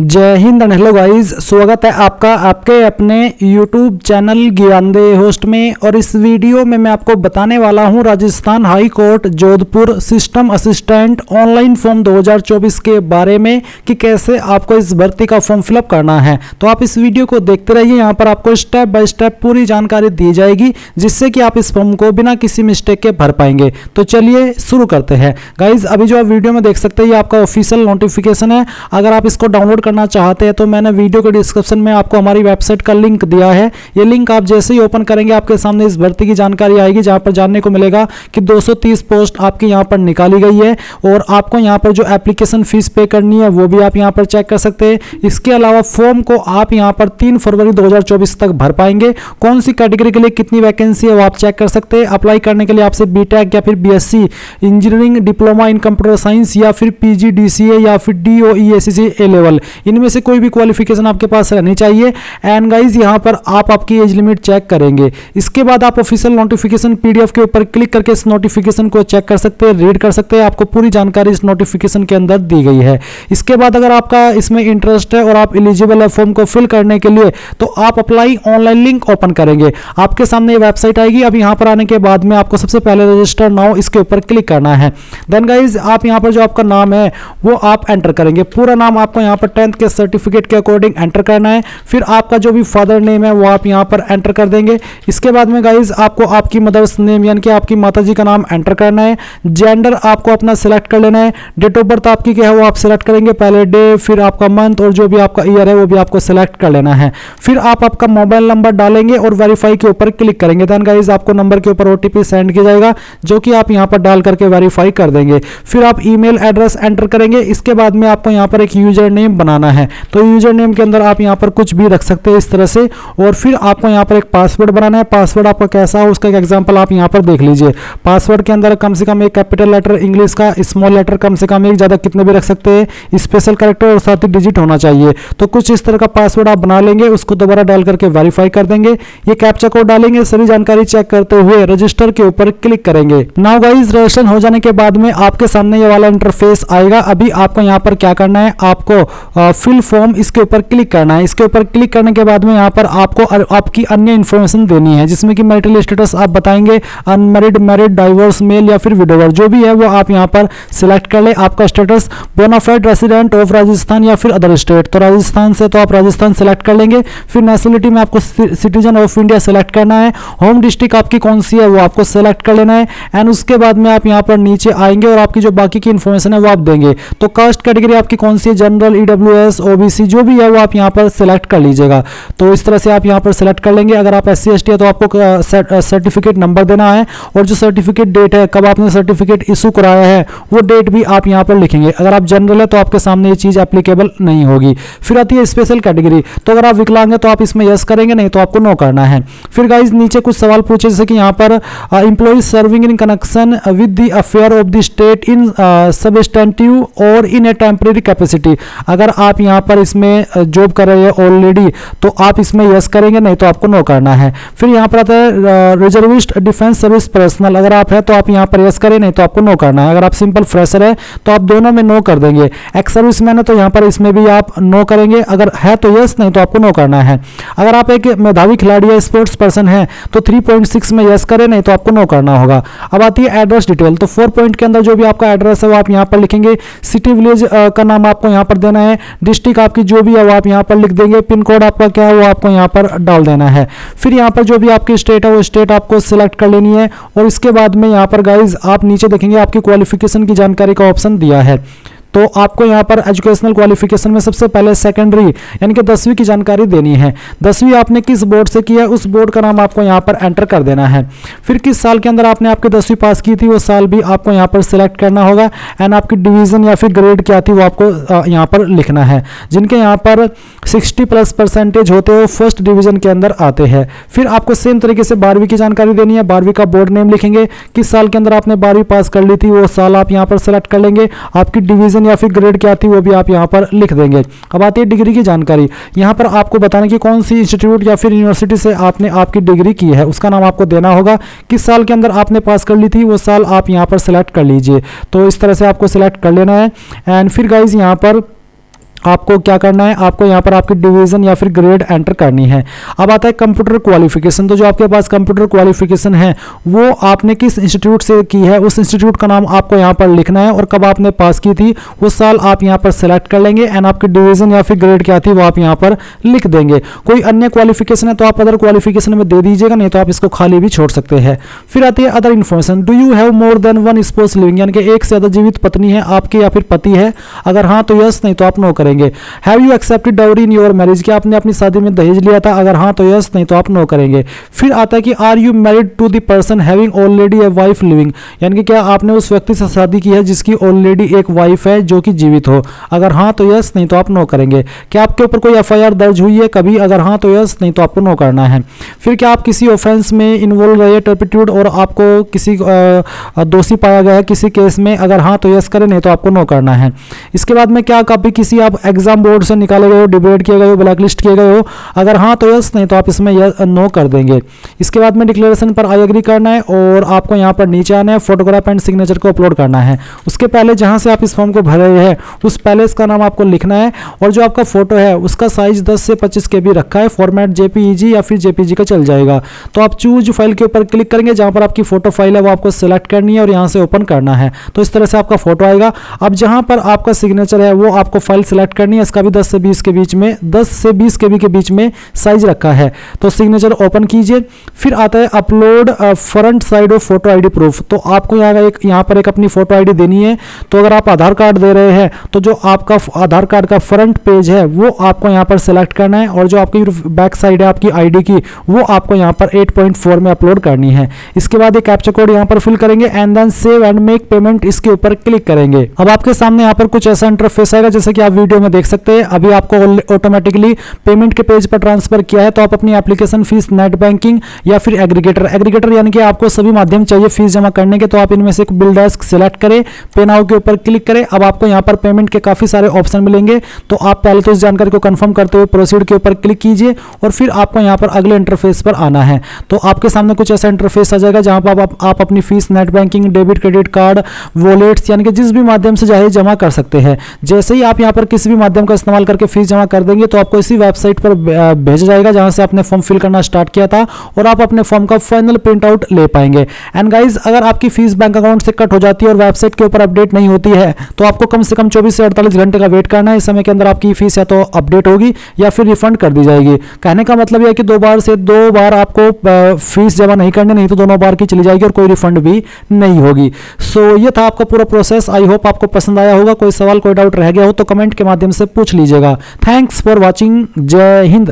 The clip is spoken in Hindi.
जय हिंद एंड हेलो गाइस, स्वागत है आपका आपके अपने YouTube चैनल ज्ञानदे होस्ट में। और इस वीडियो में मैं आपको बताने वाला हूं Rajasthan high court Jodhpur system assistant online form 2024 के बारे में कि कैसे आपको इस भर्ती का फॉर्म फिलअप करना है। तो आप इस वीडियो को देखते रहिए, यहाँ पर आपको स्टेप बाय स्टेप पूरी जानकारी दी जाएगी जिससे कि आप इस फॉर्म को बिना किसी मिस्टेक के भर पाएंगे। तो चलिए शुरू करते हैं गाइज। अभी जो आप वीडियो में देख सकते हैं ये आपका ऑफिशियल नोटिफिकेशन है। अगर आप इसको डाउनलोड करना चाहते हैं तो मैंने वीडियो के डिस्क्रिप्शन में आपको हमारी वेबसाइट का लिंक दिया है। ये लिंक आप जैसे ही ओपन करेंगे आपके सामने इस भर्ती की जानकारी आएगी, जहां पर जानने को मिलेगा कि 230 पोस्ट आपकी यहां पर निकाली गई है और आपको यहां पर जो एप्लीकेशन फीस पे करनी है वो भी आप यहां पर चेक कर सकते हैं। इसके अलावा फॉर्म को आप यहां पर 3 फरवरी 2024 तक भर पाएंगे। कौन सी कैटेगरी के लिए कितनी वैकेंसी है वो आप चेक कर सकते हैं। अप्लाई करने के लिए आपसे बीटेक या फिर BSc engineering diploma in computer science या फिर पीजीडीसीए या फिर डीओईएससी ए लेवल, इनमें से कोई भी क्वालिफिकेशन आपके पास रहनी चाहिए। एंड गाइज यहाँ पर आप आपकी एज लिमिट चेक करेंगे। इसके बाद आप ऑफिशियल नोटिफिकेशन पीडीएफ के ऊपर क्लिक करके इस नोटिफिकेशन को चेक कर सकते हैं, रीड कर सकते हैं। आपको पूरी जानकारी इस नोटिफिकेशन के अंदर दी गई है। इसके बाद अगर आपका इसमें इंटरेस्ट है और आप एलिजिबल है फॉर्म को फिल करने के लिए तो आप अप्लाई ऑनलाइन लिंक ओपन करेंगे। आपके सामने ये वेबसाइट आएगी। अब यहाँ पर आने के बाद में आपको सबसे पहले रजिस्टर नाउ इसके ऊपर क्लिक करना है। देन गाइज आप यहाँ पर जो आपका नाम है वो आप एंटर करेंगे। पूरा नाम आपको यहाँ पर 10th के सर्टिफिकेट के अकॉर्डिंग एंटर करना है। फिर आपका जो भी फादर नेम है वो आप यहाँ पर एंटर कर देंगे। इसके बाद में गाइज आपको आपकी मदर्स नेम यानी कि आपकी माताजी का नाम एंटर करना है। जेंडर आपको अपना सिलेक्ट कर लेना है। डेट ऑफ बर्थ आपकी क्या है वो आप सिलेक्ट करेंगे, पहले डे, फिर आपका मंथ और जो भी आपका ईयर है वो भी आपको सिलेक्ट कर लेना है। फिर आप आपका मोबाइल नंबर डालेंगे और वेरीफाई के ऊपर क्लिक करेंगे। देन गाइज आपको नंबर के ऊपर ओटीपी सेंड किया जाएगा जो कि आप यहाँ पर डाल करके वेरीफाई कर देंगे। फिर आप ईमेल एड्रेस एंटर करेंगे। इसके बाद में आपको यहाँ पर एक यूजर नेम बनाना है। तो यूजर नेम के अंदर आप यहाँ पर कुछ भी रख सकते हैं इस तरह से। और फिर आपको यहाँ पर एक पासवर्ड बनाना है। पासवर्ड आपका कैसा हो उसका एक एग्जांपल आप यहाँ पर देख लीजिए। पासवर्ड के अंदर कम से कम एक कैपिटल लेटर इंग्लिश का, स्मॉल लेटर कम से कम एक, ज़्यादा कितने भी रख सकते हैं, स्पेशल कैरेक्टर और साथ ही डिजिट होना चाहिए। तो कुछ इस तरह का पासवर्ड आप बना लेंगे, उसको दोबारा डाल करके वेरीफाई कर देंगे। ये कैप्चा कोड डालेंगे, सभी जानकारी चेक करते हुए रजिस्टर के ऊपर क्लिक करेंगे। नाउ गाइस रजिस्ट्रेशन हो जाने के बाद में आपके सामने ये वाला इंटरफेस आएगा। अभी आपको यहाँ पर क्या करना है, आपको फिल फॉर्म इसके ऊपर क्लिक करना है। इसके ऊपर क्लिक करने के बाद में यहाँ पर आपको आपकी अन्य इन्फॉर्मेशन देनी है जिसमें कि मैरिटल स्टेटस आप बताएंगे, अनमैरिड, मैरिड, डाइवोर्स, मेल या फिर विडोवर, जो भी है वो आप यहाँ पर सिलेक्ट कर ले। आपका status bona fide resident of Rajasthan या फिर अदर स्टेट, तो राजस्थान से तो आप राजस्थान सिलेक्ट कर लेंगे। फिर नेशनलिटी में आपको सिटीजन ऑफ इंडिया सिलेक्ट करना है। होम डिस्ट्रिक्ट आपकी कौन सी है वो आपको सिलेक्ट कर लेना है। एंड उसके बाद में आप यहाँ पर नीचे आएंगे और आपकी जो बाकी की इन्फॉर्मेशन है वो आप देंगे। तो कास्ट कैटेगरी आपकी कौन सी है, जनरल, ईडब्ल्यूएस, ओबीसी, जो भी है वो आप यहाँ पर सिलेक्ट कर लीजिएगा। तो इस तरह से आप यहाँ पर सिलेक्ट कर लेंगे। अगर आप SC ST है तो आपको सर्टिफिकेट नंबर देना है और जो सर्टिफिकेट डेट है, कब आपने सर्टिफिकेट इशू कराया है वो डेट भी आप यहाँ पर लिखेंगे। अगर आप जनरल है तो आपके सामने ये चीज़ एप्लीकेबल नहीं होगी। फिर आती है स्पेशल कैटेगरी, तो अगर आप विकलांग है तो आप इसमें यस करेंगे, नहीं तो आपको नो करना है। फिर गाइज नीचे कुछ सवाल पूछे जैसे कि यहाँ पर employ serving in connection with the affair of the state in substantive और इन ए टेम्परेरी कैपेसिटी। अगर आप यहाँ पर इसमें जॉब कर रहे हैं ऑलरेडी तो आप इसमें यस करेंगे, नहीं तो आपको नो करना है। फिर यहाँ पर आता है रिजर्विस्ट डिफेंस सर्विस पर्सनल, अगर आप है तो आप यहाँ पर यस करें, नहीं तो आपको नो करना है। अगर आप सिंपल फ्रेशर है तो आप दोनों में नो कर देंगे। एक्स सर्विस मैन है तो यहाँ पर इसमें भी आप नो करेंगे, अगर है तो यस, नहीं तो आपको नो करना है। अगर आप एक मेधावी खिलाड़ी या स्पोर्ट्स पर्सन है तो 3.6 में यस करें, नहीं तो आपको नो करना होगा। अब आती है एड्रेस डिटेल, तो 4 पॉइंट के अंदर जो भी आपका एड्रेस है वो आप यहाँ पर लिखेंगे। सिटी विलेज का नाम आपको यहाँ पर देना है। डिस्ट्रिक्ट आपकी जो भी है वो आप यहाँ पर लिख देंगे। पिन कोड आपका क्या है वो आपको यहाँ पर डाल देना है। फिर यहाँ पर जो भी आपकी स्टेट है वो स्टेट आपको सिलेक्ट कर लेनी है। और इसके बाद में यहाँ पर गाइज आप नीचे देखेंगे आपकी क्वालिफिकेशन की जानकारी का ऑप्शन दिया है। तो आपको यहाँ पर एजुकेशनल क्वालिफिकेशन में सबसे पहले सेकेंडरी यानी कि 10वीं की जानकारी देनी है। 10वीं आपने किस बोर्ड से किया है उस बोर्ड का नाम आपको यहाँ पर एंटर कर देना है। फिर किस साल के अंदर आपने आपकी 10वीं पास की थी वो साल भी आपको यहाँ पर सिलेक्ट करना होगा। एंड आपकी डिवीजन या फिर ग्रेड क्या थी वो आपको यहाँ पर लिखना है। जिनके यहाँ पर 60+ % होते हैं वो फर्स्ट डिवीजन के अंदर आते हैं। फिर आपको सेम तरीके से 12वीं की जानकारी देनी है। 12वीं का बोर्ड नेम लिखेंगे, किस साल के अंदर आपने 12वीं पास कर ली थी वो साल आप यहाँ पर सिलेक्ट कर लेंगे। आपकी डिवीजन या फिर ग्रेड क्या थी वो भी आप यहाँ पर लिख देंगे। अब आती है डिग्री की जानकारी। यहाँ पर आपको बताना कि कौन सी इंस्टीट्यूट या फिर यूनिवर्सिटी से आपने आपकी डिग्री की है उसका नाम आपको देना होगा। किस साल के अंदर आपने पास कर ली थी वो साल आप यहाँ पर सिलेक्ट कर लीजिए। तो इस तरह से आपको सिलेक्ट कर लेना है। एंड फिर गाइज यहाँ पर आपको क्या करना है, आपको यहाँ पर आपकी डिवीजन या फिर ग्रेड एंटर करनी है। अब आता है कंप्यूटर क्वालिफिकेशन। तो जो आपके पास कंप्यूटर क्वालिफिकेशन है वो आपने किस इंस्टीट्यूट से की है, उस इंस्टीट्यूट का नाम आपको यहाँ पर लिखना है और कब आपने पास की थी उस साल आप यहाँ पर सेलेक्ट कर लेंगे एंड आपकी डिवीजन या फिर ग्रेड क्या थी वो आप यहाँ पर लिख देंगे। कोई अन्य क्वालिफिकेशन है तो आप अदर क्वालिफिकेशन में दे दीजिएगा, नहीं तो आप इसको खाली भी छोड़ सकते हैं। फिर आती है other information. Do you have more than one spouse living, यानी कि एक से ज्यादा जीवित पत्नी है आपकी या फिर पति है, अगर हाँ तो यस, नहीं तो आप नो करेंगे। Have you accepted dowry in your marriage, क्या आपने अपनी शादी में दहेज लिया था, अगर हाँ तो यस, नहीं तो आप नो करेंगे। फिर आता है कि are you married to the person having already a wife living, यानी कि क्या आपने उस व्यक्ति से शादी की है जिसकी ऑलरेडी एक वाइफ है जो कि जीवित हो, अगर हाँ तो यस, नहीं तो आप नो करेंगे। क्या आपके ऊपर कोई एफआईआर दर्ज हुई है कभी, अगर हाँ तो यस, नहीं तो आपको नो करना है। फिर क्या आप किसी ऑफेंस में इन्वॉल्व रहे टर्पिट्यूड और आपको किसी दोषी पाया गया है किसी केस में, अगर हाँ तो यस करें, नहीं तो आपको नो करना है। इसके बाद में क्या कभी किसी आप एग्जाम बोर्ड से निकाले गए हो, डिबेट किए गए हो, ब्लैक लिस्ट किए गए हो, अगर हाँ तो यस, नहीं तो आप इसमें नो कर देंगे। इसके बाद में डिक्लेरेशन पर आई एग्री करना है और आपको यहाँ पर नीचे आना है, फोटोग्राफ एंड सिग्नेचर को अपलोड करना है। उसके पहले जहाँ से आप इस फॉर्म को भर रहे हैं उस पैलेस का नाम आपको लिखना है और जो आपका फोटो है उसका साइज 10 से 25 KB रखा है, फॉर्मेट जेपीईजी या फिर जेपीजी का चल जाएगा। तो आप चूज फाइल के ऊपर क्लिक करेंगे, जहाँ पर आपकी फोटो फाइल है वो आपको सिलेक्ट करनी है और यहाँ से ओपन करना है। तो इस तरह से आपका फोटो आएगा। अब जहाँ पर आपका सिग्नेचर है वो आपको फाइल सिलेक्ट करनी है, इसका भी 10 से 20 के बीच में 10 से 20 KB के बीच में साइज रखा है। तो सिग्नेचर ओपन कीजिए। फिर आता है upload front side of photo ID proof. तो आपको यहाँ पर एक अपनी फोटो आईडी देनी है। तो अगर आप आधार कार्ड दे रहे हैं तो जो आपका आधार कार्ड का फ्रंट पेज है वो आपको यहाँ पर सिलेक्ट करना है और जो आपकी बैक साइड है आपकी आईडी की वो आपको यहाँ पर 8.4 में अपलोड करनी है। इसके बाद एक कैप्चा कोड यहाँ पर फिल करेंगे and then save and make payment, इसके ऊपर क्लिक करेंगे। अब आपके सामने यहाँ पर कुछ ऐसा इंटरफेस आएगा जैसे कि आप वीडियो में देख सकते हैं। अभी आपको ऑटोमेटिकली पेमेंट के पेज पर ट्रांसफर किया है। तो आप अपनी एप्लीकेशन फीस, नेट बैंकिंग या फिर एग्रीगेटर यानी कि आपको सभी माध्यम चाहिए फीस जमा करने के, तो आप इनमें से बिल डेस्क सिलेक्ट करें, पे नाउ के ऊपर क्लिक करें। अब आपको यहाँ पर पेमेंट के काफी सारे ऑप्शन मिलेंगे। तो आप पहले तो इस जानकारी को कंफर्म करते हुए प्रोसीड के ऊपर क्लिक कीजिए और फिर आपको यहाँ पर अगले इंटरफेस पर आना है। तो आपके सामने कुछ ऐसा इंटरफेस आ जाएगा जहां पर आप अपनी fees, net banking, debit, credit card, wallets यानी कि जिस भी माध्यम से चाहे जमा कर सकते हैं। जैसे ही आप यहाँ पर किसी भी माध्यम का इस्तेमाल करके फीस जमा कर देंगे तो आपको इसी वेबसाइट पर भेजा जाएगा जहां से आपने फॉर्म फिल करना स्टार्ट किया था और आप अपने फॉर्म का फाइनल प्रिंट आउट ले पाएंगे। एंड गाइज, अगर आपकी फीस बैंक अकाउंट से कट हो जाती है और वेबसाइट के ऊपर अपडेट नहीं होती है तो आपको कम से कम 24 से 48 घंटे का वेट करना है। इस समय के अंदर आपकी फीस या तो अपडेट होगी या फिर रिफंड कर दी जाएगी। कहने का मतलब यह है कि दो बार आपको फीस जमा नहीं करनी, नहीं तो दोनों बार की चली जाएगी और कोई रिफंड भी नहीं होगी। सो ये था आपका पूरा प्रोसेस। आई होप आपको पसंद आया होगा। कोई सवाल, कोई डाउट रह गया हो तो कमेंट के माध्यम से पूछ लीजिएगा। Thanks for watching. जय हिंद।